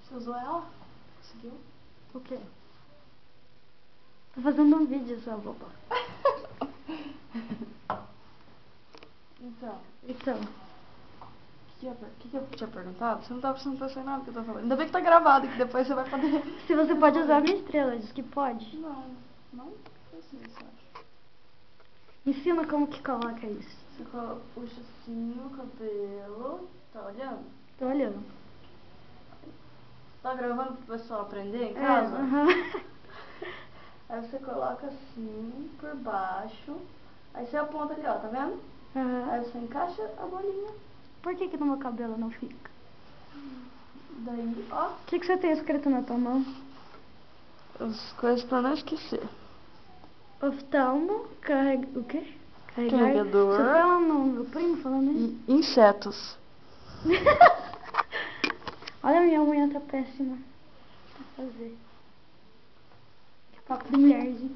Você usou ela? Conseguiu? O quê? Tô fazendo um vídeo, sua boba. Então, Então, o que eu tinha perguntado? Você não tá prestando atenção em nada que eu tô falando. Ainda bem que tá gravado, que depois você vai poder... se você pode usar a minha estrela, diz que pode. Não, não precisa, eu acho. Ensina como que coloca isso. Você puxa assim o cabelo. Tá olhando? Tô olhando. Tá gravando pro pessoal aprender em casa? aham. Aí você coloca assim, por baixo. Aí você aponta ali, ó, tá vendo? Aí você encaixa a bolinha. Por que no meu cabelo não fica? Daí, ó. O que você tem escrito na tua mão? As coisas pra não esquecer. Oftalmo, o quê? Carregador. Você fala no meu primo falando isso? E insetos. Olha, minha unha tá péssima. Pra fazer. Que papo de nerd.